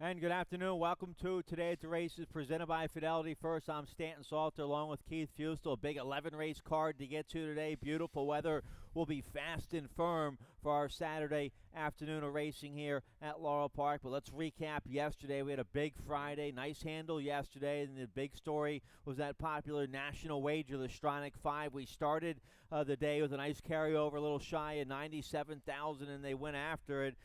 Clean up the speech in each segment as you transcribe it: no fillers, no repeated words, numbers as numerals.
And good afternoon. Welcome to Today at the Races, presented by Fidelity First. I'm Stanton Salter along with Keith Fustel. A big 11-race card to get to today. Beautiful weather will be fast and firm for our Saturday afternoon of racing here at Laurel Park. But let's recap yesterday. We had a big Friday, nice handle yesterday, and the big story was that popular national wager, the Stronach 5. We started the day with a nice carryover, a little shy of 97,000, and they went after it.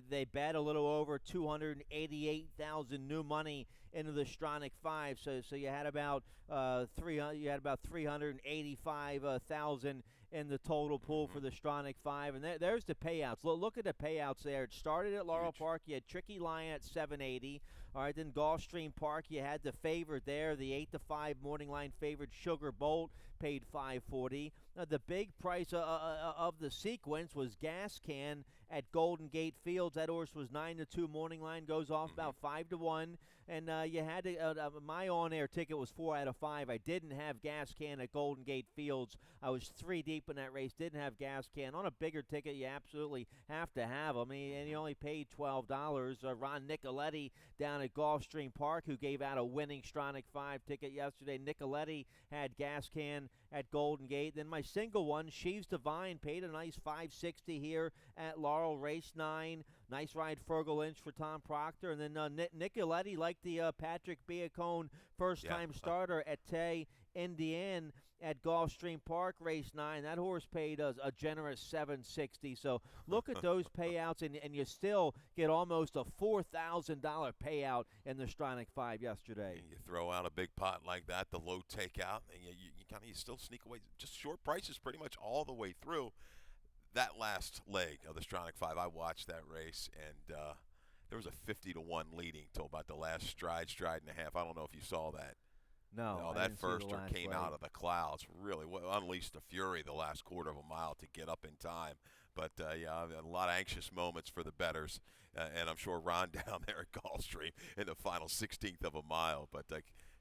They bet a little over 288,000 new money into the Stronach 5. So you had about 385,000 in the total pool for the Stronach 5. And there's the payouts. Look at the payouts there. It started at Laurel Park. You had Tricky Lion at 780. All right, then Gulfstream Park, you had the favorite there, the 8-5 morning line favorite Sugar Bolt, paid 540. The big price of the sequence was Gas Can at Golden Gate Fields. That horse was 9-2 morning line, goes off about 5-1. And you had to, my on-air ticket was 4 out of 5. I didn't have Gas Can at Golden Gate Fields. I was 3 deep in that race, didn't have Gas Can. On a bigger ticket, you absolutely have to have them. And he only paid $12. Ron Nicoletti down at Gulfstream Park, who gave out a winning Stronach 5 ticket yesterday. Nicoletti had Gas Can at Golden Gate. Then my single one, Sheaves Divine, paid a nice $560 here at Laurel, race 9. Nice ride, Fergal Lynch for Tom Proctor. And then Nicoletti liked the Patrick Biacone first-time starter at Tay Indian at Gulfstream Park, race 9. That horse paid a generous $760. So look at those payouts, and you still get almost a $4,000 payout in the Stronach 5 yesterday. And you throw out a big pot like that, the low takeout, and you still sneak away. Just short prices pretty much all the way through. That last leg of the Stronach 5, I watched that race, and there was a 50-1 leading till about the last stride and a half. I don't know if you saw that. No, that firster came out of the clouds. Really unleashed a fury the last quarter of a mile to get up in time. But, a lot of anxious moments for the bettors. And I'm sure Ron down there at Gulfstream in the final 16th of a mile. But,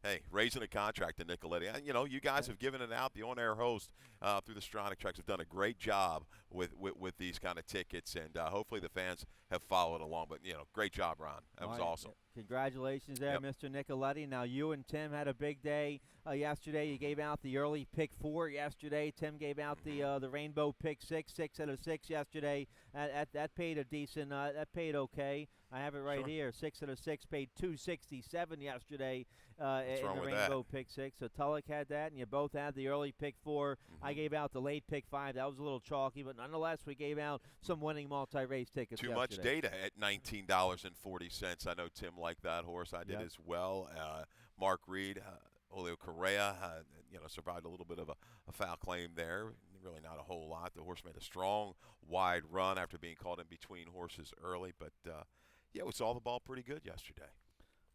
hey, raising a contract to Nicoletti. And, you guys have given it out. The on-air host through the Stronach Tracks have done a great job with these kind of tickets. And hopefully the fans have followed along. But, great job, Ron. That was awesome. Congratulations there, Mr. Nicoletti. Now, you and Tim had a big day yesterday. You gave out the early pick 4 yesterday. Tim gave out the rainbow pick 6 out of 6 yesterday. That paid a decent, that paid okay. I have it right here. 6 out of 6 paid $267 yesterday in the rainbow pick 6. So Tulloch had that, and you both had the early pick 4. I gave out the late pick 5. That was a little chalky, but nonetheless, we gave out some winning multi-race tickets Too yesterday. much data at $19.40. I know Tim liked that horse. I did as well. Mark Reed, Julio Correa, survived a little bit of a foul claim there. Really not a whole lot. The horse made a strong, wide run after being caught in between horses early. But, we saw the ball pretty good yesterday.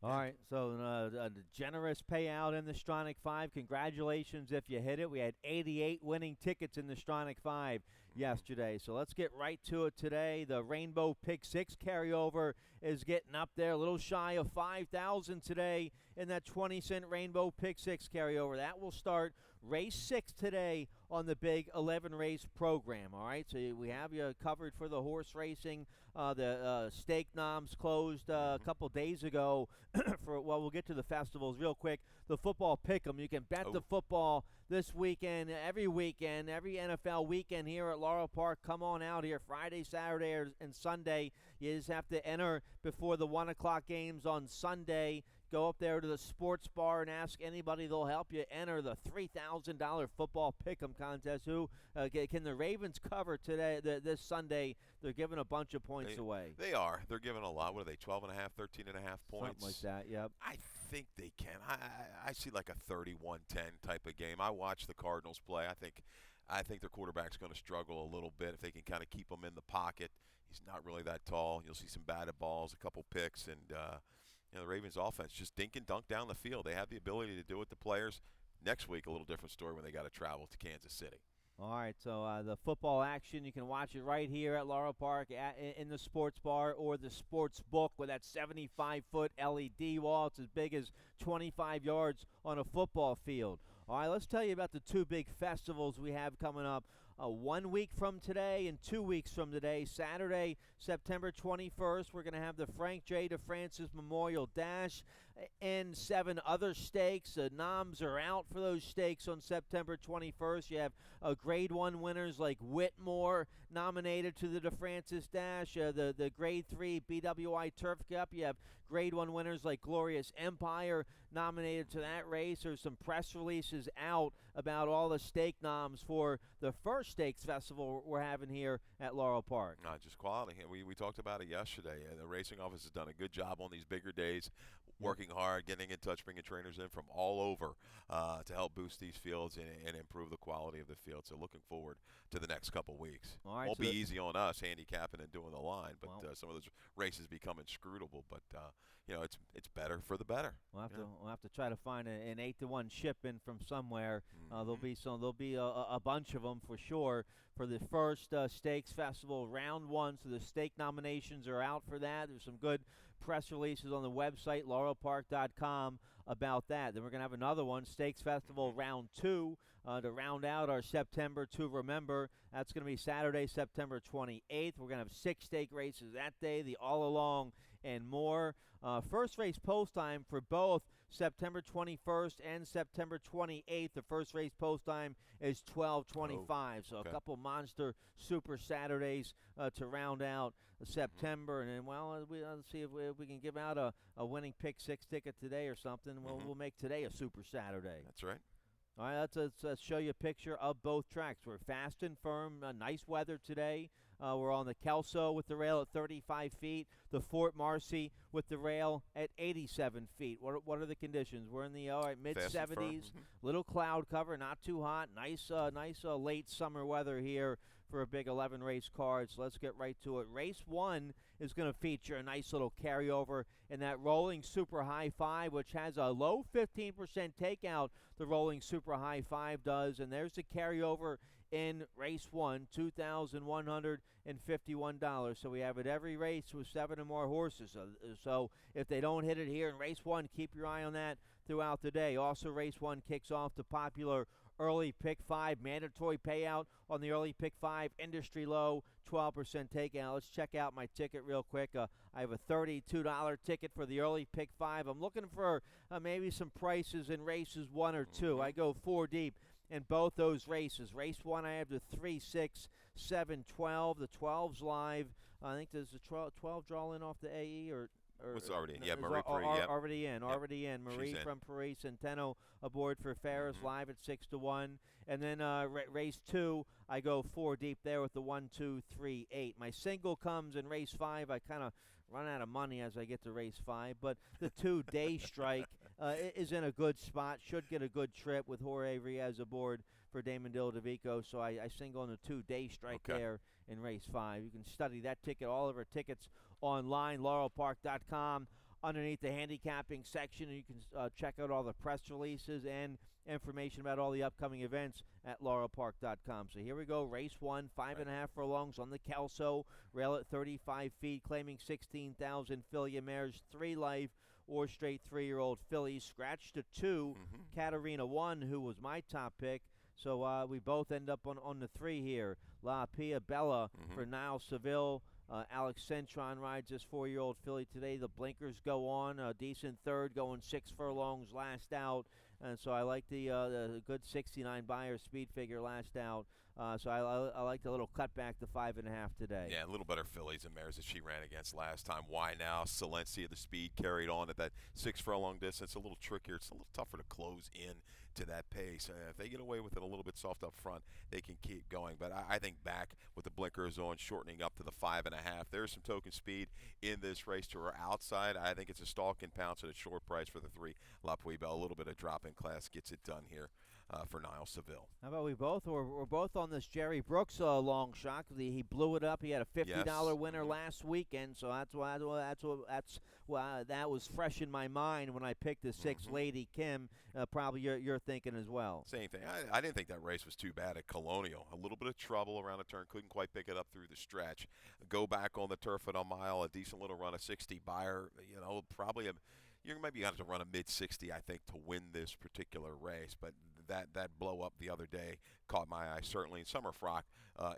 All right, so a generous payout in the Stronach 5. Congratulations if you hit it. We had 88 winning tickets in the Stronach 5 yesterday. So let's get right to it today. The Rainbow Pick 6 carryover is getting up there, a little shy of 5,000 today in that 20-cent Rainbow Pick 6 carryover. That will start race 6 today on the big 11-race program. All right, so we have you covered for the horse racing. The stake noms closed a couple days ago. We'll get to the festivals real quick. The football pick'em. You can bet the football this weekend, every NFL weekend here at Laurel Park. Come on out here Friday, Saturday, and Sunday. You just have to enter before the 1 o'clock games on Sunday. Go up there to the sports bar and ask anybody. They'll help you enter the $3,000 football pick'em contest. Can the Ravens cover today? This Sunday, they're giving a bunch of points away. They are. They're giving a lot. What are they, 12.5, 13.5 points? Something like that, yep. I think they can. I see like a 31-10 type of game. I watch the Cardinals play. I think their quarterback's going to struggle a little bit if they can kind of keep him in the pocket. He's not really that tall. You'll see some batted balls, a couple picks, and the Ravens offense just dink and dunk down the field. They have the ability to do it to players. Next week, a little different story when they got to travel to Kansas City. All right, so the football action, you can watch it right here at Laurel Park in the sports bar or the sports book with that 75-foot LED wall. It's as big as 25 yards on a football field. All right, let's tell you about the two big festivals we have coming up 1 week from today and 2 weeks from today, Saturday, September 21st, we're going to have the Frank J. DeFrancis Memorial Dash and 7 other stakes. Noms are out for those stakes on September 21st. You have Grade 1 winners like Whitmore nominated to the DeFrancis Dash, the Grade 3 BWI Turf Cup. You have Grade 1 winners like Glorious Empire nominated to that race. There's some press releases out about all the stake noms for the first stakes festival we're having here at Laurel Park. Just quality. We talked about it yesterday. The racing office has done a good job on these bigger days, working hard, getting in touch, bringing trainers in from all over to help boost these fields and improve the quality of the field. So looking forward to the next couple weeks. All right, Won't be easy on us handicapping and doing the line, but some of those races become inscrutable. But it's better for the better. We'll have to try to find an 8-to-1 ship-in from somewhere. There'll be a bunch of them for sure for the first stakes festival round 1. So the stake nominations are out for that. There's some good press releases on the website laurelpark.com about that. Then we're going to have another one, Stakes Festival round 2, to round out our September to remember. That's going to be Saturday, September 28th. We're going to have 6 stake races that day, the All Along and more. First race post time for both September 21st and September 28th. The first race post time is 12:25. So a couple monster super Saturdays to round out September. And then, let's see if we can give out a winning pick 6 ticket today or something. We'll make today a super Saturday. That's right. All right, let's show you a picture of both tracks. We're fast and firm. Nice weather today. We're on the Kelso with the rail at 35 feet. The Fort Marcy with the rail at 87 feet. What are the conditions? We're in the mid-70s. Little cloud cover, not too hot. Nice late summer weather here for a big 11-race card. So let's get right to it. Race 1 is going to feature a nice little carryover in that Rolling Super High 5, which has a low 15% takeout. The Rolling Super High 5 does. And there's the carryover in race 1, $2,151. So we have it every race with 7 or more horses. So if they don't hit it here in race 1, keep your eye on that throughout the day. Also, race 1 kicks off the popular early pick 5, mandatory payout on the early pick 5, industry low, 12% takeout. Let's check out my ticket real quick. I have a $32 ticket for the early pick 5. I'm looking for maybe some prices in races 1 or 2. I go 4 deep in both those races. Race 1, I have the 3, 6, 7, 12. The 12's live. I think there's a 12 draw in off the AE or it's already in. Yeah, Marie Paris. Already in. Marie from Paris Centeno aboard for Ferris, live at 6-1. And then race 2, I go 4 deep there with the 1, 2, 3, 8. My single comes in race 5. I kind of run out of money as I get to race 5. But the 2 Day Strike is in a good spot. Should get a good trip with Jorge Riaz aboard for Damon Dill-DeVico. So I single on the 2 Day Strike there in race 5. You can study that ticket, all of our tickets online, laurelpark.com. Underneath the handicapping section, you can check out all the press releases and information about all the upcoming events at laurelpark.com. So here we go, race 1, 5.5 furlongs on the Kelso, rail at 35 feet, claiming 16,000 Filia mares, 3 life or straight 3-year-old fillies. Scratch to 2, Katarina 1, who was my top pick. So we both end up on the 3 here. La Pia Bella for Niall Seville. Alex Centron rides this 4-year-old filly today. The blinkers go on. A decent third, going 6 furlongs last out. And so I like the good 69 buyer speed figure last out. So I like the little cutback to 5.5 today. Yeah, a little better fillies and mares that she ran against last time. Why now? Silencia, the speed carried on at that 6 furlong distance. A little trickier. It's a little tougher to close in to that pace. If they get away with it a little bit soft up front, they can keep going. But I think back with the blinkers on, shortening up to the 5.5. There's some token speed in this race to her outside. I think it's a stalk and pounce at a short price for the 3. La Puebla, a little bit of drop in class gets it done here for Niall Seville. How about we both? We're both on this Jerry Brooks long shot. He blew it up. He had a $50 winner last weekend, so that was fresh in my mind when I picked the 6 Lady Kim. Probably you're thinking as well. Same thing. I didn't think that race was too bad at Colonial. A little bit of trouble around the turn. Couldn't quite pick it up through the stretch. Go back on the turf at a mile. A decent little run, a 60 buyer. You might be going to have to run a mid-60, I think, to win this particular race. But that blow up the other day caught my eye certainly. And Summer Frock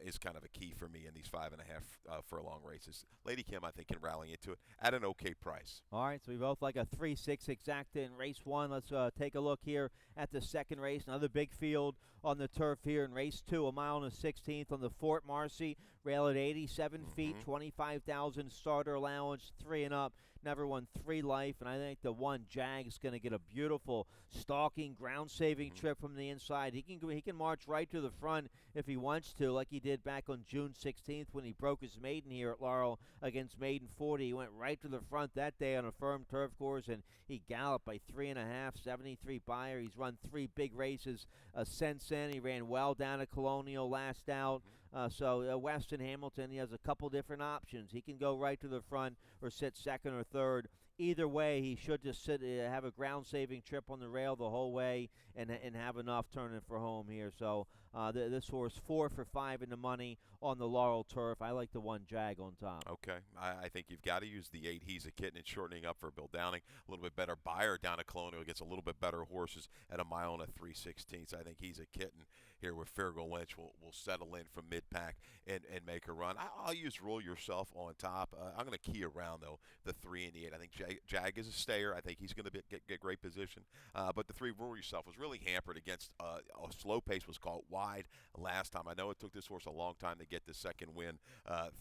is kind of a key for me in these 5.5 furlong races. Lady Kim, I think, can rally into it at an okay price. All right, so we both like a 3-6 exacta in race 1. Let's take a look here at the second race. Another big field on the turf here in race 2, 1 mile and a 16th on the Fort Marcy. Rail at 87 feet, 25,000 starter allowance, 3 and up. Never won 3 life, and I think the 1 Jag's going to get a beautiful stalking, ground-saving trip from the inside. He can march right to the front if he wants to, like he did back on June 16th when he broke his maiden here at Laurel against Maiden 40. He went right to the front that day on a firm turf course, and he galloped by 3.5, 73 Beyer. He's run 3 big races since then. He ran well down at Colonial last out. So Weston Hamilton, he has a couple different options. He can go right to the front or sit second or third. Either way, he should just have a ground-saving trip on the rail the whole way and have enough turning for home here. So this horse 4 for 5 in the money on the Laurel turf. I like the 1 Jag on top. Okay, I think you've got to use the 8. He's a kitten and shortening up for Bill Downing. A little bit better Beyer down at Colonial. Gets a little bit better horses at 1 mile and a 3/16. I think he's a kitten here with Farrago Lynch. Will settle in from mid-pack and make a run. I'll use Rule Yourself on top. I'm going to key around, though, the 3 and the 8. I think Jag is a stayer. I think he's going to get great position. But the 3, Rule Yourself, was really hampered against a slow pace, was caught wide last time. I know it took this horse a long time to get the second win,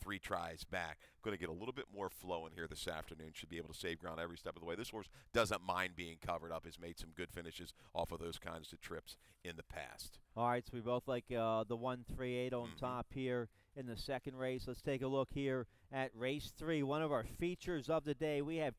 3 tries back. Going to get a little bit more flow in here this afternoon. Should be able to save ground every step of the way. This horse doesn't mind being covered up. Has made some good finishes off of those kinds of trips in the past. All right, so we both like the 1-3-8 on top here in the second race. Let's take a look here at race 3, one of our features of the day. We have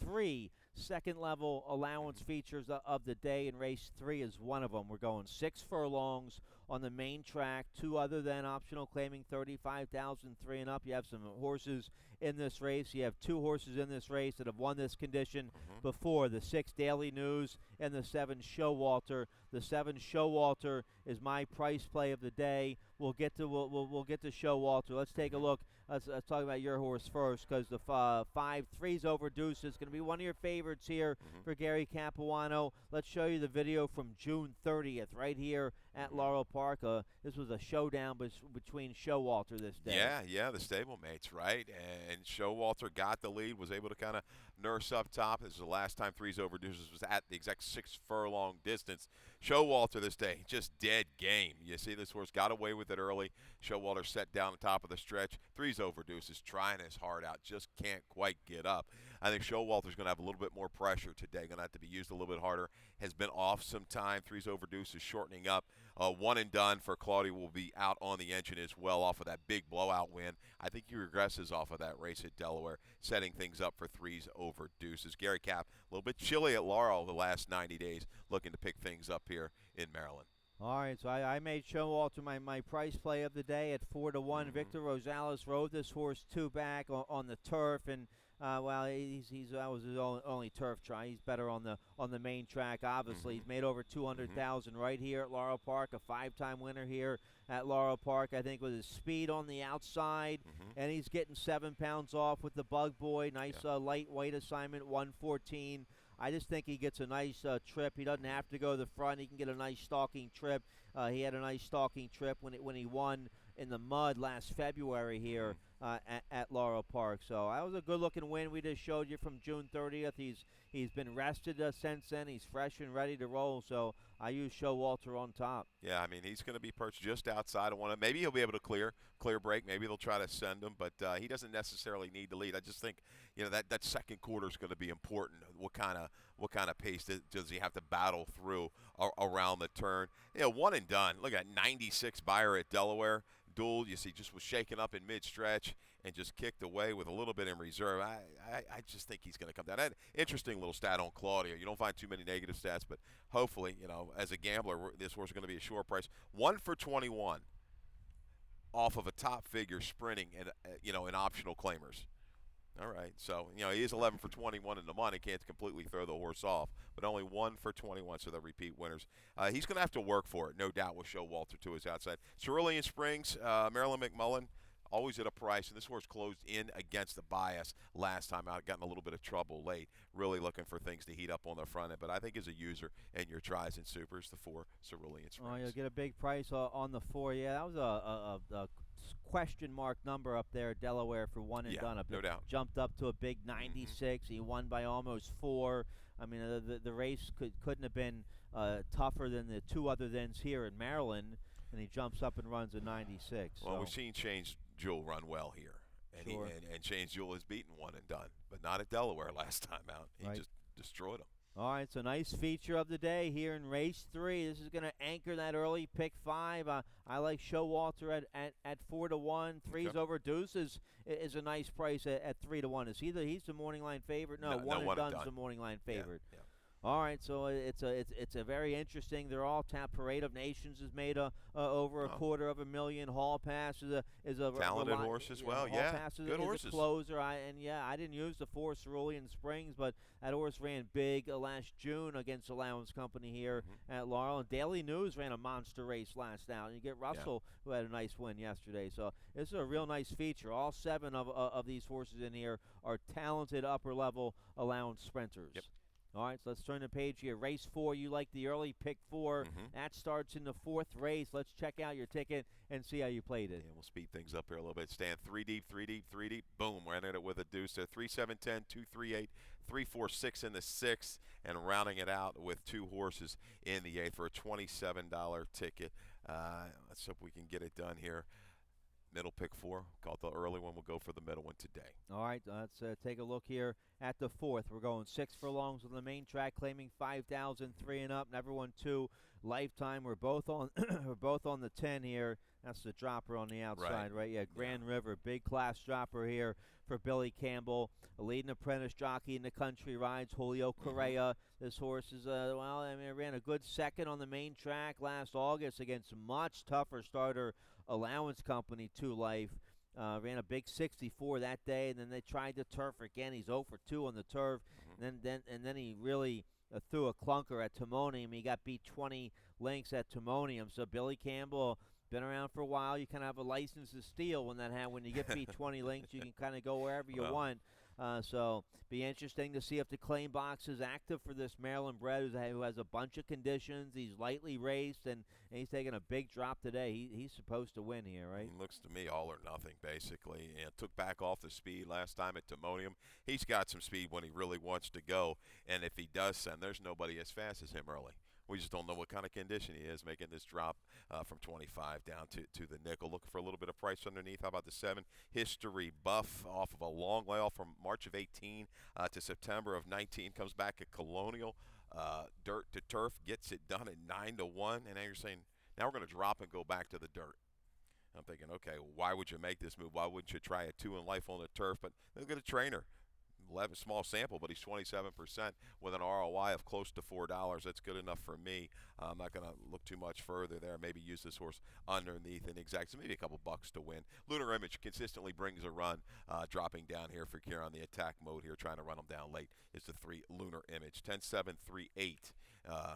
3 second-level allowance features of the day, and race 3 is one of them. We're going 6 furlongs on the main track, 2 other than optional, claiming 35,000, 3 and up. You have some horses in this race. You have 2 horses in this race that have won this condition before, the 6 Daily News and the 7 Showalter. The 7 Showalter is my price play of the day. We'll get to Showalter. Let's take a look. Let's talk about your horse first, because the 5-3's Overdeuce is going to be one of your favorites here for Gary Capuano. Let's show you the video from June 30th right here at Laurel Park. This was a showdown between Showalter this day. Yeah, the stablemates, right? And Showalter got the lead, was able to kind of nurse up top. This is the last time 3's Overdeuce was at the exact 6 furlong distance. Showalter this day, just dead game. You see this horse got away with it early. Showalter set down the top of the stretch. 3's Overdeuce is trying his heart out, just can't quite get up. I think Showalter's going to have a little bit more pressure today, going to have to be used a little bit harder. Has been off some time. 3's Overdeuce is shortening up. 1 and done for Claudia will be out on the engine as well off of that big blowout win. I think he regresses off of that race at Delaware, setting things up for 3's Overdeuce. As Gary Cap, a little bit chilly at Laurel the last 90 days, looking to pick things up here in Maryland. All right, so I made Showalter my price play of the day at 4-1. Victor Rosales rode this horse 2 back on the turf, and well, that was his only turf try. He's better on the main track. Obviously, he's made over 200,000 right here at Laurel Park. A 5-time winner here at Laurel Park. I think with his speed on the outside, and he's getting 7 pounds off with the Bug Boy. Nice lightweight assignment, 114. I just think he gets a nice trip. He doesn't have to go to the front. He can get a nice stalking trip. He had a nice stalking trip when he won in the mud last February here at Laurel Park. So that was a good-looking win we just showed you from June 30th. He's been rested since then. He's fresh and ready to roll. So I use Showalter on top. Yeah, I mean, he's going to be perched just outside of one. Maybe he'll be able to clear break. Maybe they'll try to send him, but he doesn't necessarily need to lead. I just think, that second quarter is going to be important. What kind of pace does he have to battle through around the turn? 1 and done. Look at 96 Beyer at Delaware. Duel, you see, just was shaken up in mid-stretch and just kicked away with a little bit in reserve. I just think he's going to come down. Interesting little stat on Claudia. You don't find too many negative stats, but hopefully, as a gambler, this horse is going to be a short price. 1 for 21 off of a top figure sprinting and in optional claimers. All right, so he is 11 for 21 in the money. Can't completely throw the horse off, but only 1 for 21, so they'll repeat winners. He's going to have to work for it, no doubt. Will Showalter to his outside. Cerulean Springs, Marilyn McMullen, always at a price, and this horse closed in against the bias last time out, got in a little bit of trouble late. Really looking for things to heat up on the front end, but I think as a user in your tries and supers, the 4 Cerulean Springs. Oh, you'll get a big price on the 4. Yeah, that was a question mark number up there at Delaware for one and done. No doubt. Jumped up to a big 96. He won by almost 4. I mean, the race couldn't have been tougher than the 2 other thens here in Maryland, and he jumps up and runs a 96. Well, so. we've seen Change Jewel run well here. And, Sure. and Change Jewel has beaten one and done, but not at Delaware last time out. He Right. just destroyed him. All right, so nice feature of the day here in race 3. This is going to anchor that early pick 5. I like Showalter at 4-1. 3's Okay. over Deuce is a nice price at 3-1. Is he's the morning line favorite? No, one and done's the morning line favorite. Yeah. All right, so it's a very interesting. They're all Parade of Nations has made over $250,000. Hall Pass is a Talented horse as well. Hall Pass is good a horses. closer. I didn't use the 4 Cerulean Springs, but that horse ran big last June against Allowance Company here at Laurel. And Daily News ran a monster race last out. And you get Russell, who had a nice win yesterday. So this is a real nice feature. All 7 of these horses in here are talented upper-level allowance sprinters. Yep. All right, so let's turn the page here. Race 4, you like the early pick 4. That starts in the 4th race. Let's check out your ticket and see how you played it. Yeah, we'll speed things up here a little bit. Stand 3 deep, 3 deep, 3 deep. Boom, we're ending it with a deuce there. 3, 7, 10, 2, 3, 8, 3, 4, 6 in the 6th, and rounding it out with 2 horses in the 8th for a $27 ticket. Let's hope we can get it done here. Middle pick 4. Call it the early one. We'll go for the middle one today. All right, let's take a look here at the 4th. We're going 6 furlongs on the main track, claiming 5,000, 3 and up. Never won 2 lifetime. We're both on we're both on the 10 here. That's the dropper on the outside, right? Yeah, Grand River, big class dropper here for Billy Campbell, a leading apprentice jockey in the country rides, Julio Correa. This horse is, ran a good second on the main track last August against a much tougher starter, Allowance Company, 2 Life. Ran a big 64 that day, and then they tried the turf again. He's 0 for 2 on the turf, and then he really threw a clunker at Timonium. He got beat 20 lengths at Timonium. So Billy Campbell, been around for a while. You kind of have a license to steal when you get beat 20 lengths. You can kind of go wherever you want. So be interesting to see if the claim box is active for this Maryland bred who has a bunch of conditions. He's lightly raced, and he's taking a big drop today. He's supposed to win here, right? He looks to me all or nothing, basically. And took back off the speed last time at Timonium. He's got some speed when he really wants to go, and if he does send, there's nobody as fast as him early. We just don't know what kind of condition he is, making this drop from 25 down to the nickel. Looking for a little bit of price underneath. How about the 7? History Buff, off of a long layoff from March of 18 to September of 19. Comes back at Colonial. Dirt to turf, gets it done at 9-1. And now you're saying, now we're going to drop and go back to the dirt. I'm thinking, okay, why would you make this move? Why wouldn't you try a 2 in life on the turf? But look at a trainer. 11 small sample, but he's 27% with an ROI of close to $4. That's good enough for me. I'm not going to look too much further there. Maybe use this horse underneath and exact, so maybe a couple bucks to win. Lunar Image consistently brings a run, dropping down here for Kieran on the attack mode here, trying to run him down late. It's the 3 Lunar Image, 10-7, 3-8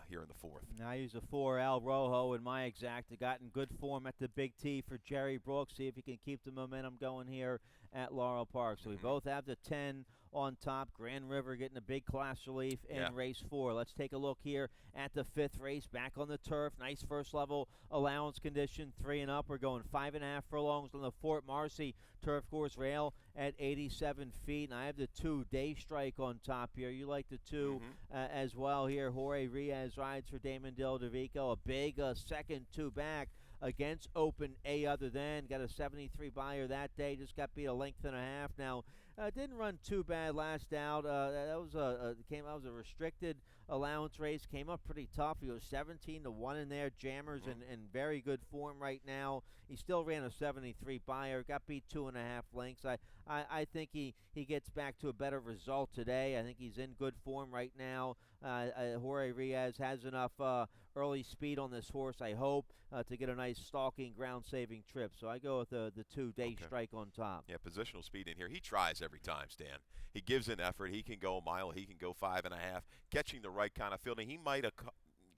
here in the 4th. Now I use a 4 Al Rojo in my exact. Got in good form at the Big T for Jerry Brooks. See if he can keep the momentum going here at Laurel Park. So we both have the 10 on top. Grand River getting a big class relief in race 4. Let's take a look here at the 5th race. Back on the turf. Nice first level allowance condition. 3 and up. We're going 5.5 furlongs on the Fort Marcy turf course rail at 87 feet. And I have the 2 Day Strike on top here. You like the 2 as well here. Jorge Riaz rides for Damon Del Devico. A big second 2 back against Open A Other Than. Got a 73 buyer that day. Just got beat a length and a half. Now, didn't run too bad last out. That was a restricted allowance race. Came up pretty tough. He was 17-1 in there. Jammers in very good form right now. He still ran a 73 buyer. Got beat 2.5 lengths. I think he gets back to a better result today. I think he's in good form right now. Jorge Riaz has enough early speed on this horse, I hope, to get a nice stalking, ground-saving trip. So I go with the 2 Day Strike on top. Yeah, positional speed in here. He tries every time, Stan. He gives an effort. He can go a mile. He can go 5.5. Catching the right kind of fielding. He might have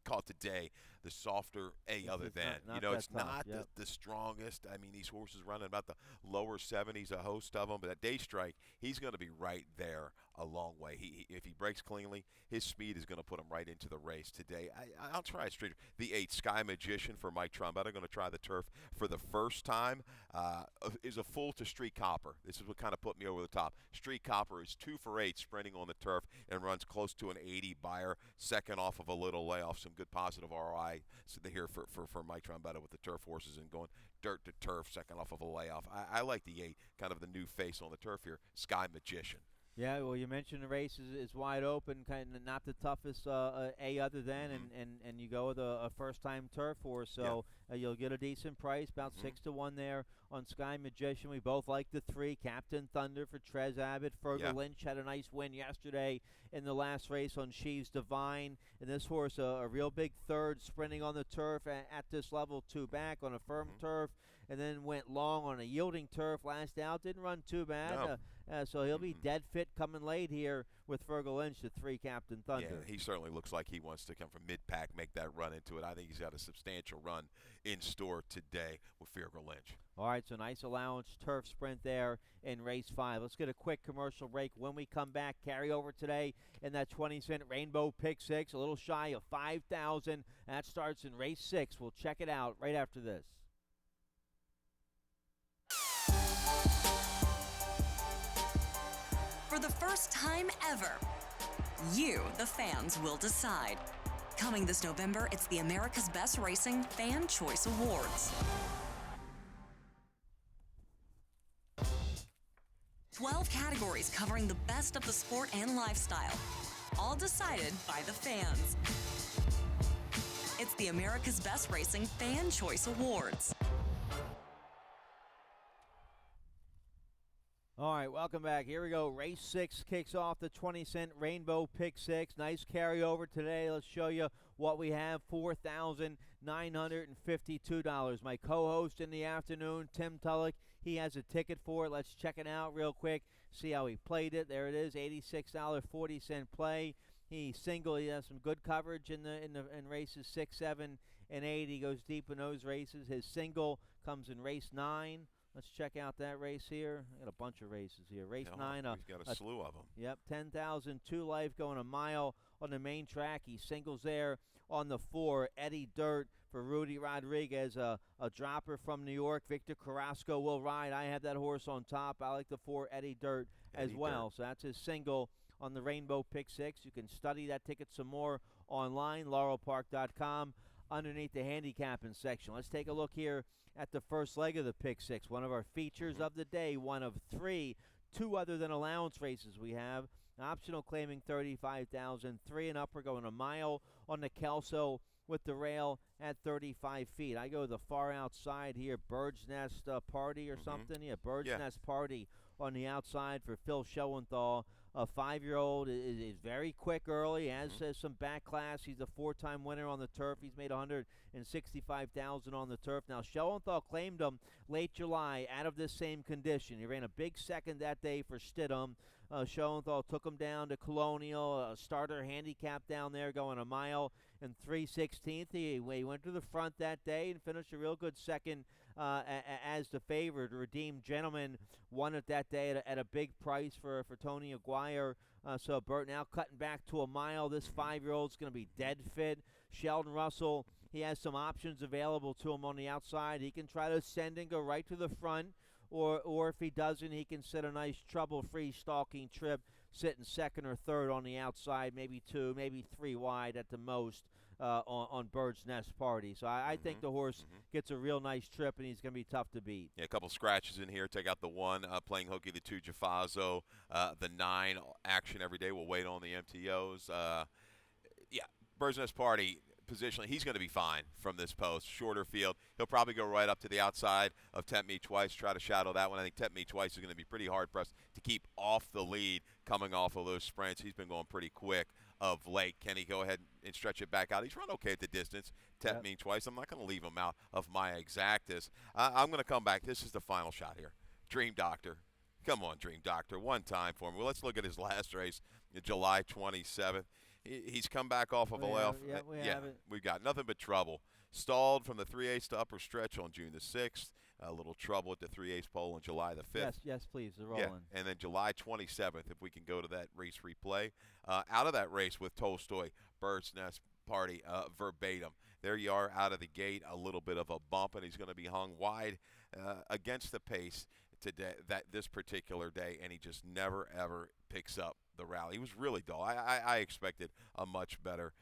caught today the softer other than. not It's that tough. not Yep. the strongest. I mean, these horses running about the lower 70s, a host of them. But that Day Strike, he's going to be right there a long way. If he breaks cleanly, his speed is going to put him right into the race today. I'll try a straight. The 8 Sky Magician for Mike Trombetta, going to try the turf for the first time, is a full to Street Copper. This is what kind of put me over the top. Street Copper is 2 for 8 sprinting on the turf and runs close to an 80 buyer, second off of a little layoff. Some good positive ROI so here for Mike Trombetta with the turf horses and going dirt to turf, second off of a layoff. I like the 8, kind of the new face on the turf here, Sky Magician. Yeah, well, you mentioned the race is wide open, kind of not the toughest other than, and you go with a first-time turf horse, so you'll get a decent price, about 6 to 1 there on Sky Magician. We both like the 3, Captain Thunder for Trez Abbott. Fergal Lynch had a nice win yesterday in the last race on Sheaves Divine, and this horse a real big third, sprinting on the turf at this level, 2 back on a firm turf, and then went long on a yielding turf last out. Didn't run too bad. No. So he'll be dead fit coming late here with Fergal Lynch, the 3 Captain Thunder. Yeah, he certainly looks like he wants to come from mid-pack, make that run into it. I think he's got a substantial run in store today with Fergal Lynch. All right, so nice allowance turf sprint there in race 5. Let's get a quick commercial break. When we come back, carry over today in that 20-cent Rainbow Pick 6, a little shy of 5,000. That starts in race 6. We'll check it out right after this. For the first time ever, you, the fans, will decide. Coming this November, it's the America's Best Racing Fan Choice Awards. 12 categories covering the best of the sport and lifestyle, all decided by the fans. It's the America's Best Racing Fan Choice Awards. All right, welcome back. Here we go. Race 6 kicks off the 20-cent Rainbow Pick 6. Nice carryover today. Let's show you what we have, $4,952. My co-host in the afternoon, Tim Tulloch, he has a ticket for it. Let's check it out real quick, see how he played it. There it is, $86.40 play. He has some good coverage in races 6, 7, and 8. He goes deep in those races. His single comes in race 9. Let's check out that race here. I got a bunch of races here. Race 9. He's got a slew of them. Yep, 10,000, 2 life, going a mile on the main track. He singles there on the 4. Eddie Dirt for Rudy Rodriguez, a dropper from New York. Victor Carrasco will ride. I have that horse on top. I like the 4 Eddie Dirt as well. So that's his single on the Rainbow Pick 6. You can study that ticket some more online, laurelpark.com, underneath the handicapping section. Let's take a look here at the first leg of the Pick 6, one of our features of the day, one of 3, 2 other than allowance races we have. Optional claiming $35,000, 3 and up. We're going a mile on the Kelso with the rail at 35 feet. I go the far outside here, Bird's Nest Party or something. Yeah, Bird's Nest Party on the outside for Phil Schoenthal. A 5-year-old is very quick early, has some back class. He's a 4-time winner on the turf. He's made $165,000 on the turf. Now, Schoenthal claimed him late July out of this same condition. He ran a big second that day for Stidham. Schoenthal took him down to Colonial, a starter handicap down there, going a mile and 3/16. He went to the front that day and finished a real good second as the favorite. Redeemed Gentleman won it that day at a big price for Tony Aguirre. So Burt now cutting back to a mile. This 5-year-old's going to be dead fit. Sheldon Russell, he has some options available to him on the outside. He can try to send and go right to the front, or if he doesn't, he can set a nice trouble-free stalking trip, sitting second or third on the outside, maybe 2, maybe 3 wide at the most on Bird's Nest Party. So I think the horse gets a real nice trip, and he's going to be tough to beat. Yeah, a couple scratches in here. Take out the 1, playing hooky, the 2, Jaffazo, the 9, action every day. We'll wait on the MTOs. Bird's Nest Party, positionally, he's going to be fine from this post. Shorter field. He'll probably go right up to the outside of Tempt Me Twice, try to shadow that one. I think Tempt Me Twice is going to be pretty hard-pressed to keep off the lead coming off of those sprints. He's been going pretty quick of late. Can he go ahead and stretch it back out? He's run okay at the distance. Tempt Me Twice. I'm not going to leave him out of my exactas. I'm going to come back. This is the final shot here. Dream Doctor. Come on, Dream Doctor. One time for me. Well, let's look at his last race, July 27th. He's come back off of a layoff. We have it. We've got nothing but trouble. Stalled from the 3/8 to upper stretch on June the 6th. A little trouble at the 3/8 pole on July the 5th. Yes, please. They're rolling. Yeah, and then July 27th, if we can go to that race replay. Out of that race with Tolstoy, Bird's Nest Party, verbatim. There you are out of the gate, a little bit of a bump, and he's going to be hung wide against the pace today, this particular day, and he just never, ever picks up the rally. He was really dull. I expected a much better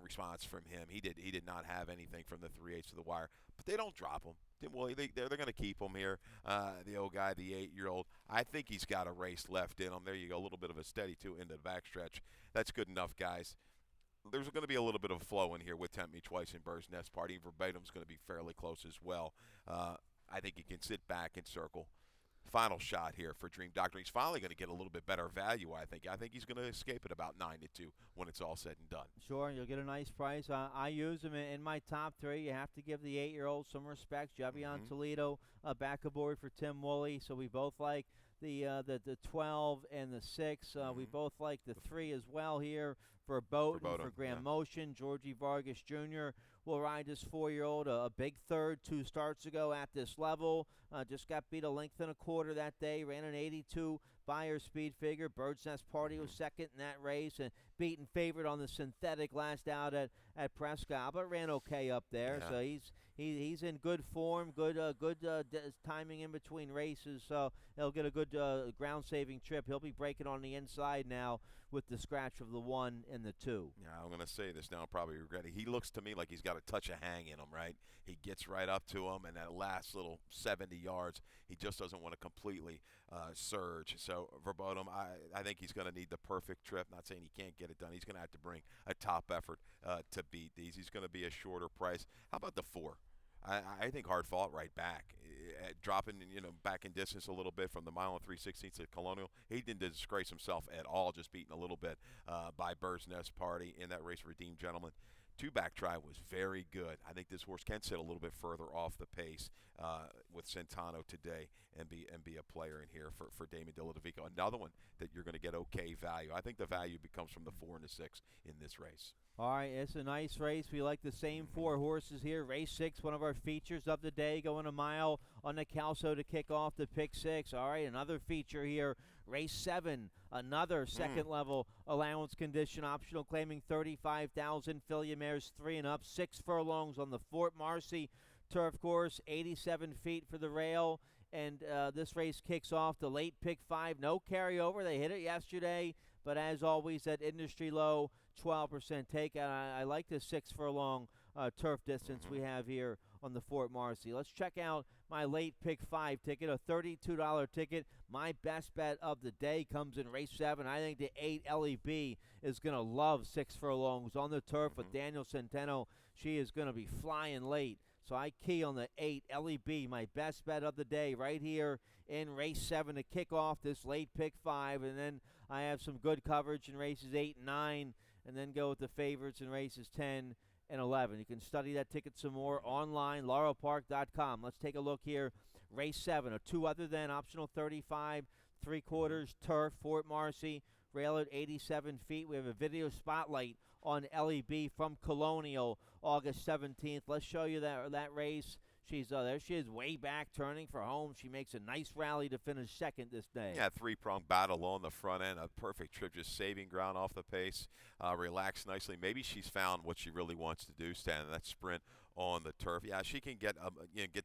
response from him. He did not have anything from the 3/8 to the wire, but they don't drop him. Well, they're going to keep him here. The old guy, the 8-year-old, I think he's got a race left in him. There you go, a little bit of a steady 2 into the backstretch. That's good enough, guys. There's going to be a little bit of flow in here with Tempt Me Twice and Bird's Nest Party. Verbatim's going to be fairly close as well. I think he can sit back and circle. Final shot here for Dream Doctor. He's finally going to get a little bit better value, I think. I think he's going to escape at about 9-2 when it's all said and done. Sure, you'll get a nice price. I use him in my top 3. You have to give the 8-year-old some respect. Javion Toledo back aboard for Tim Woolley. So we both like the 12 and the 6. We both like the 3 as well here for Bowden, for Graham Motion. Georgie Vargas Jr. will ride this 4-year-old, a big third 2 starts ago at this level. Just got beat a length and a quarter that day. Ran an 82 Buyer speed figure. Bird's Nest Party was second in that race and beaten favorite on the synthetic last out at Prescott, but ran okay up there. Yeah. So he's in good form, good timing in between races. So he'll get a good ground saving trip. He'll be breaking on the inside now with the scratch of the 1 and the 2. Yeah, I'm going to say this now, I'll probably regret it. He looks to me like he's got a touch of hang in him, right? He gets right up to him, and that last little 70 yards, he just doesn't want to completely surge. So, verbatim, I think he's going to need the perfect trip. Not saying he can't get it done. He's going to have to bring a top effort to beat these. He's going to be a shorter price. How about the 4? I think hard fought right back, dropping back in distance a little bit from the mile and 3/16 to Colonial. He didn't disgrace himself at all, just beaten a little bit by Bird's Nest Party in that race. Redeemed Gentleman. 2-back try was very good. I think this horse can sit a little bit further off the pace with Centano today and be a player in here for Damon Deladovico. Another one that you're going to get okay value. I think the value becomes from the 4 and the 6 in this race. All right, it's a nice race. We like the same 4 horses here. Race 6, one of our features of the day, going a mile on the Calso to kick off the pick 6. All right, another feature here. Race 7, another second-level allowance condition optional, claiming $35,000. Filia mares 3 and up, 6 furlongs on the Fort Marcy turf course, 87 feet for the rail. And this race kicks off the late pick 5. No carryover. They hit it yesterday, but as always, that industry low 12% take. I like the 6 furlong turf distance we have here on the Fort Marcy. Let's check out my late pick 5 ticket, a $32 ticket. My best bet of the day comes in race 7. I think the 8 LEB is going to love 6 furlongs on the turf with Daniel Centeno. She is going to be flying late. So I key on the 8 LEB, my best bet of the day right here in race 7 to kick off this late pick 5. And then I have some good coverage in races 8 and 9, and then go with the favorites in races 10 and 11. You can study that ticket some more online, laurelpark.com. Let's take a look here. Race 7, a 2 other than optional 35 3/4 turf, Fort Marcy, rail at 87 feet. We have a video spotlight on LEB from Colonial August 17th. Let's show you that race. She's there. She is way back, turning for home. She makes a nice rally to finish second this day. Yeah, 3-pronged battle on the front end. A perfect trip, just saving ground off the pace. Relaxed nicely. Maybe she's found what she really wants to do, Stan. That sprint on the turf. Yeah, she can get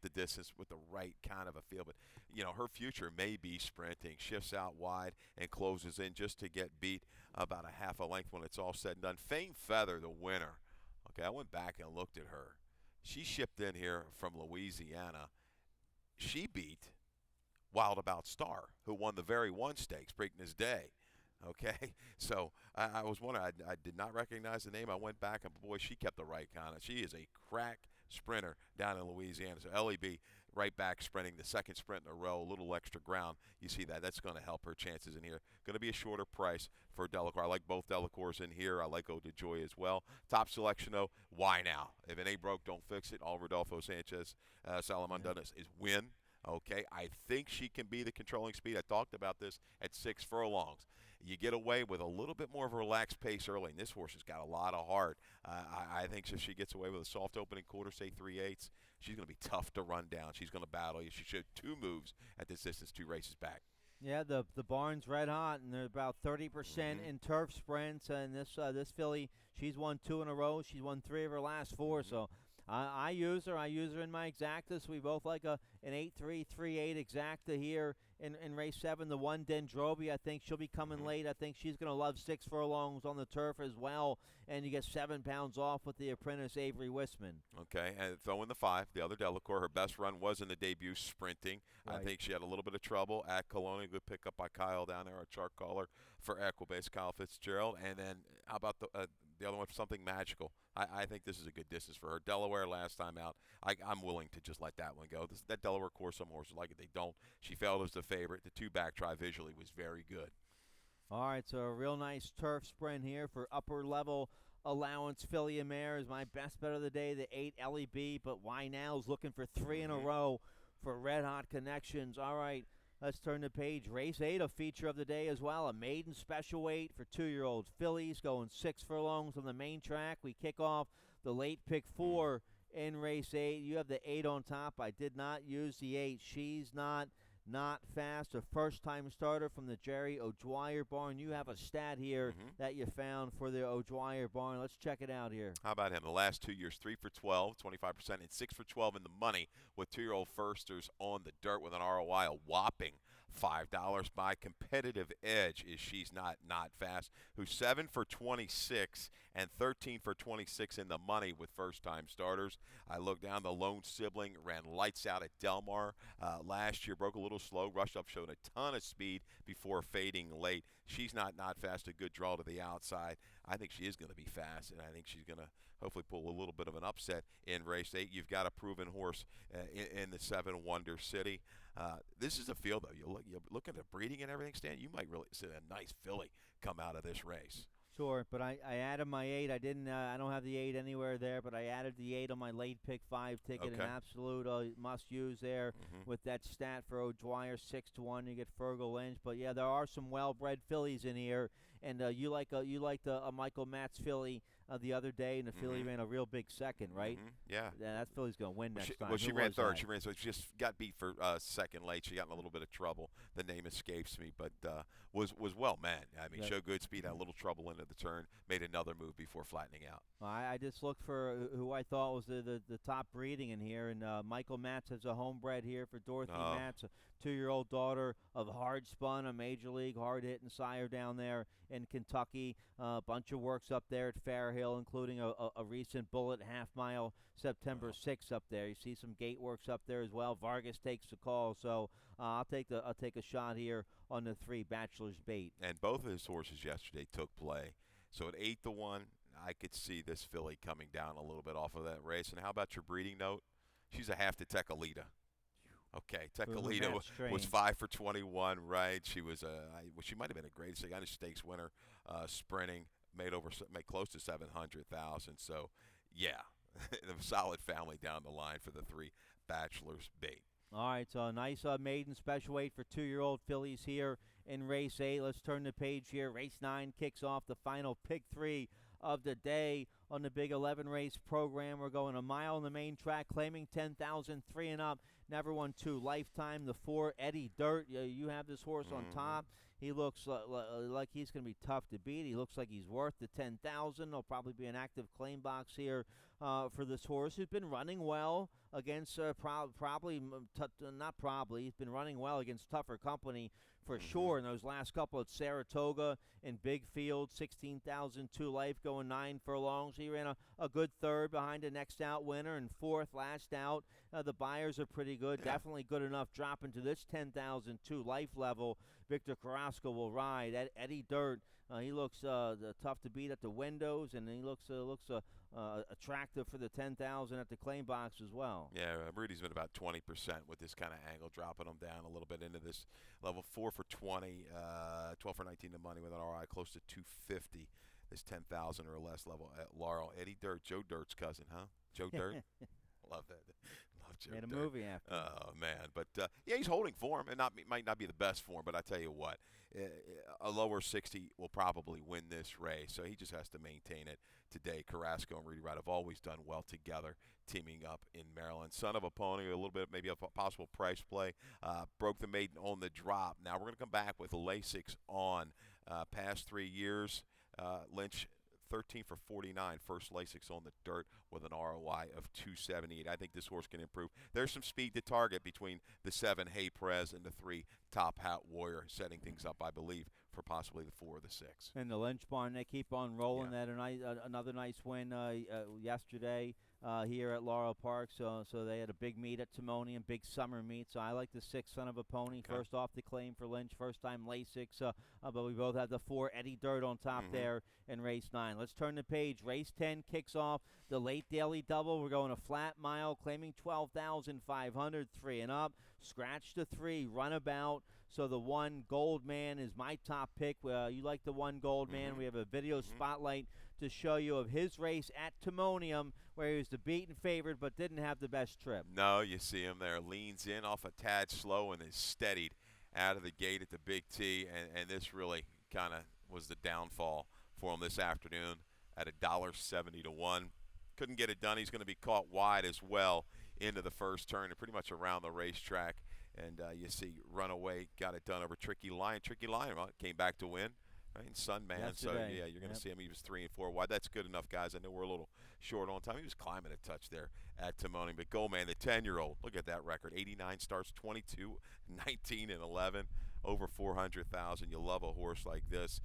the distance with the right kind of a feel. But her future may be sprinting. Shifts out wide and closes in just to get beat about a half a length when it's all said and done. Fame Feather, the winner. Okay, I went back and looked at her. She shipped in here from Louisiana. She beat Wild About Star, who won the Very One Stakes, Preakness Day. Okay, so I was wondering. I did not recognize the name. I went back, and boy, she kept the right kind of. She is a crack sprinter down in Louisiana. So LEB right back sprinting the second sprint in a row, a little extra ground. You see that. That's going to help her chances in here. Going to be a shorter price for Delacour. I like both Delacours in here. I like Ode to Joy as well. Top selection, though, why now? If it ain't broke, don't fix it. All Rodolfo Sanchez Salamandanas is win. Okay, I think she can be the controlling speed. I talked about this at 6 furlongs. You get away with a little bit more of a relaxed pace early, and this horse has got a lot of heart. I think if she gets away with a soft opening quarter, say 3/8, she's going to be tough to run down. She's going to battle you. She showed 2 moves at this distance, 2 races back. Yeah, the barn's red hot, and they're about 30% in turf sprints. And this filly, she's won 2 in a row. She's won 3 of her last 4. So I use her. I use her in my exactas. We both like an 8-3, 3-8 exacta here in race 7. The one Dendrobi, I think she'll be coming late. I think she's going to love 6 furlongs on the turf as well. And you get 7 pounds off with the apprentice Avery Wisman. Okay, and throw in the 5, the other Delacour. Her best run was in the debut sprinting. Right. I think she had a little bit of trouble at Colonia. Good pickup by Kyle down there, our chart caller for Equibase, Kyle Fitzgerald. And then how about the other one, Something Magical? I think this is a good distance for her. Delaware last time out, I'm willing to just let that one go. That Delaware course, some horses like it, they don't. She failed as the favorite. The 2 back try visually was very good. All right, so a real nice turf sprint here for upper level allowance. Filly and Mare is my best bet of the day. The 8 LEB, but Why Now is looking for 3 in a row for Red Hot Connections. All right, let's turn the page. Race 8, a feature of the day as well. A maiden special weight for 2-year-old fillies going 6 furlongs on the main track. We kick off the late pick 4 in race 8. You have the 8 on top. I did not use the 8. She's not fast. A first-time starter from the Jerry O'Dwyer barn. You have a stat here that you found for the O'Dwyer barn. Let's check it out here. How about him? The last 2 years, 3 for 12, 25%, and 6 for 12 in the money with 2-year-old firsters on the dirt with an ROI, a whopping $5 by competitive edge is She's Not Fast, who's 7 for 26 and 13 for 26 in the money with first-time starters. I looked down. The lone sibling ran lights out at Del Mar last year, broke a little slow, rushed up, showed a ton of speed before fading late. She's Not Fast, a good draw to the outside. I think she is going to be fast, and I think she's going to hopefully pull a little bit of an upset in race 8. You've got a proven horse in the 7 Wonder City. This is a field, though. You look at the breeding and everything, Stan, you might really see a nice filly come out of this race. Sure, but I added my 8. I didn't. I don't have the 8 anywhere there, but I added the 8 on my late pick 5 ticket. Okay. An absolute must-use there with that stat for O'Dwyer, 6-1. You get Fergal Lynch, but yeah, there are some well-bred fillies in here. And you like the Michael Matz filly the other day, and the filly ran a real big second, right? Yeah. That filly's going to win next time. Well, she Who ran was third. that? She ran, so she just got beat for second late. She got in a little bit of trouble. The name escapes me, but was well man. I mean, showed good speed, had a little trouble into the turn, made another move before flattening out. I just looked for who I thought was the top breeding in here, and Michael Matz has a homebred here for Dorothy Matz, a 2-year-old daughter of Hard Spun, a major league hard-hitting sire down there in Kentucky. A bunch of works up there at Fair Hill, including a recent Bullet half-mile September 6th up there. You see some gate works up there as well. Vargas takes the call, so I'll take a shot here on the 3 Bachelor's Bait. And both of his horses yesterday took play. So at 8-1, I could see this filly coming down a little bit off of that race. And how about your breeding note? She's a half to Tecalita. Okay, Tecalita was 5 for 21, right? She was she might have been a great Sagana Stakes winner, sprinting, made close to 700,000. So, yeah, a solid family down the line for the 3 Bachelor's Bait. All right, so a nice maiden special weight for 2-year-old fillies here in race 8. Let's turn the page here. Race 9 kicks off the final pick 3 of the day on the big 11 race program. We're going a mile on the main track, claiming 10,000, 3 and up. Never won 2. Lifetime, the 4 Eddie Dirt. You have this horse on top. He looks like he's going to be tough to beat. He looks like he's worth the 10,000. There'll probably be an active claim box here for this horse, who's been running well against he's been running well against tougher company for sure in those last couple at Saratoga and Big Field. 16,002 life going 9 furlongs. He ran a good third behind the next out winner and 4th last out. The buyers are pretty good, definitely good enough dropping to this 10,002 life level. Victor Carrasco will ride. Eddie Dirt, he looks tough to beat at the windows, and he looks attractive for the 10,000 at the claim box as well. Yeah, Rudy's been about 20% with this kind of angle, dropping him down a little bit into this level. 4 for 20, 12 for 19 to money with an RI close to 250. This 10,000 or less level at Laurel. Eddie Dirt, Joe Dirt's cousin, huh? Joe Dirt? Love that. Love watch it. Made a movie after. Oh man, but yeah, he's holding form, and might not be the best form, but I tell you what, a lower 60 will probably win this race. So he just has to maintain it today. Carrasco and Rudy Wright have always done well together, teaming up in Maryland. Son of a Pony, a little bit maybe a possible price play. Broke the maiden on the drop. Now we're going to come back with Lasix on. Past 3 years, Lynch 13 for 49, first Lasix on the dirt with an ROI of 278. I think this horse can improve. There's some speed to target between the 7 Hey Prez and the 3 Top Hat Warrior, setting things up, I believe, for possibly the 4 or the 6. And the Lynch Barn, they keep on rolling. Yeah. They had another nice win yesterday here at Laurel Park. So they had a big meet at Timonium, big summer meet. So I like the 6 Son of a Pony. Okay. First off the claim for Lynch, first time Lasix. But we both have the 4 Eddie Dirt on top there in race 9. Let's turn the page. Race 10 kicks off the late daily double. We're going a flat mile, claiming 12,500, 3 and up. Scratch the 3, runabout. So the 1 Gold Man is my top pick. You like the 1 Gold Man. We have a video spotlight to show you of his race at Timonium, where he was the beaten favorite but didn't have the best trip. No, you see him there. Leans in off a tad slow and is steadied out of the gate at the Big T. And this really kind of was the downfall for him this afternoon at $1.70 to 1. Couldn't get it done. He's going to be caught wide as well into the first turn and pretty much around the racetrack. And you see Runaway got it done over Tricky Lion. Tricky Lion came back to win. Right, and Sunman. Yesterday. So, yeah, you're going to see him. He was 3 and 4 wide. That's good enough, guys. I know we're a little short on time. He was climbing a touch there at Timonium. But Goldman, the 10-year-old, look at that record. 89 starts, 22, 19, and 11, over 400,000. You love a horse like this.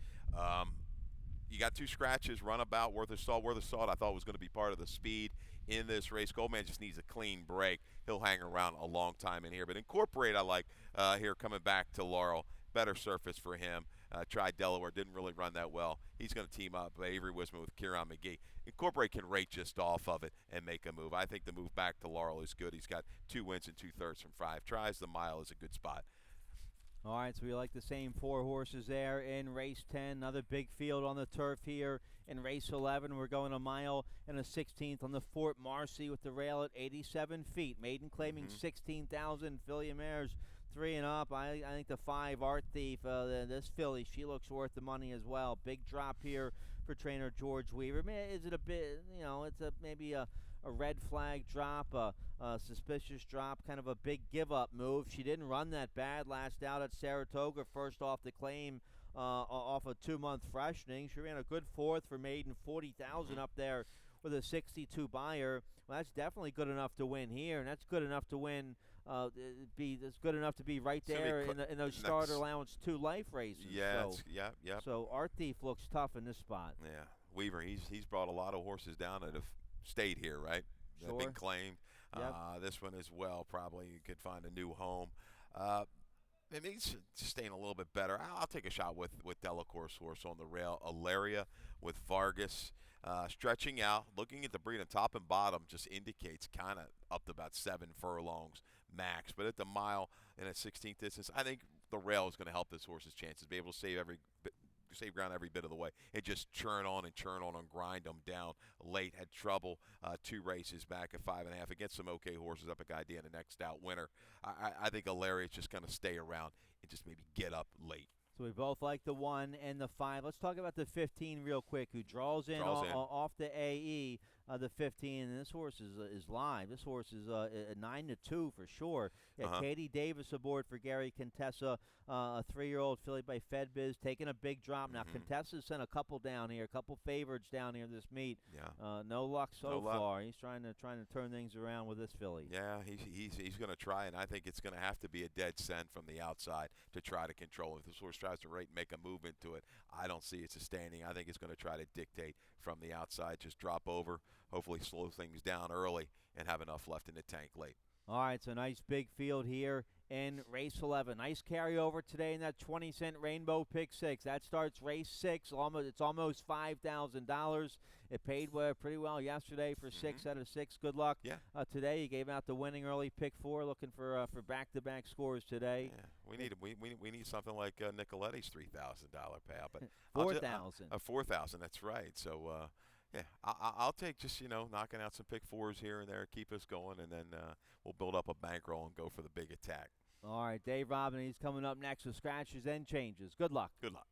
You got 2 scratches, runabout, worth of salt. Worth of salt I thought was going to be part of the speed in this race. Goldman just needs a clean break. He'll hang around a long time in here. But Incorporate I like here coming back to Laurel. Better surface for him. Tried Delaware, didn't really run that well. He's going to team up Avery Wisman with Kieran McGee. Incorporate can rate just off of it and make a move. I think the move back to Laurel is good. He's got 2 wins and 2/3 from 5 tries. The mile is a good spot. All right, so we like the same 4 horses there in race 10. Another big field on the turf here in race 11. We're going a mile and a 16th on the Fort Marcy with the rail at 87 feet. Maiden claiming 16,000. Filly Mares 3 and up. I think the 5 Art Thief, this filly, she looks worth the money as well. Big drop here for trainer George Weaver. Is it a bit, it's maybe a red flag drop, a suspicious drop, kind of a big give-up move. She didn't run that bad last out at Saratoga, first off the claim off a 2-month freshening. She ran a good 4th for maiden, 40,000 up there with a 62 buyer. Well, that's definitely good enough to win here, and that's good enough to win. That's good enough to be right there in those starter allowance 2 life races. Yeah, so, So Art Thief looks tough in this spot. Yeah, Weaver, he's brought a lot of horses down that have stayed here, right? Sure. They've been claimed. Yep. This one as well, probably you could find a new home. Maybe he's staying a little bit better. I'll take a shot with Delacour's horse on the rail. Alaria with Vargas. Stretching out, looking at the breed on top and bottom just indicates kind of up to about 7 furlongs max. But at the mile and at 16th distance, I think the rail is going to help this horse's chances. Be able to save ground every bit of the way and just churn on and grind them down late. Had trouble 2 races back at 5.5 against some okay horses up at Guyana, the next out winner. I think Alaria is just going to stay around and just maybe get up late. So we both like the 1 and the 5. Let's talk about the 15 real quick, who draws in off the AE, the 15. And this horse is live. This horse is a 9-2 for sure. Yeah, Katie Davis aboard for Gary Contessa, a 3-year-old filly by FedBiz, taking a big drop. Now, Contessa sent a couple down here, a couple favorites down here this meet. Yeah. No luck so far. He's trying to turn things around with this filly. Yeah, he's going to try, and I think it's going to have to be a dead scent from the outside to try to control it. If this horse tries to make a move into it, I don't see it sustaining. I think it's going to try to dictate from the outside, just drop over, hopefully slow things down early, and have enough left in the tank late. All right, so nice big field here in race 11. Nice carryover today in that 20-cent Rainbow Pick 6. That starts race 6. It's almost $5,000. It paid pretty well yesterday for 6 out of 6. Good luck. Yeah. Today you gave out the winning early pick 4. Looking for back-to-back scores today. Yeah, we need something like Nicoletti's $3,000 payout, but 4,000. 4,000. That's right. So. Yeah, I'll take just, knocking out some pick fours here and there, keep us going, and then we'll build up a bankroll and go for the big attack. All right, Dave Robin, he's coming up next with Scratches and Changes. Good luck. Good luck.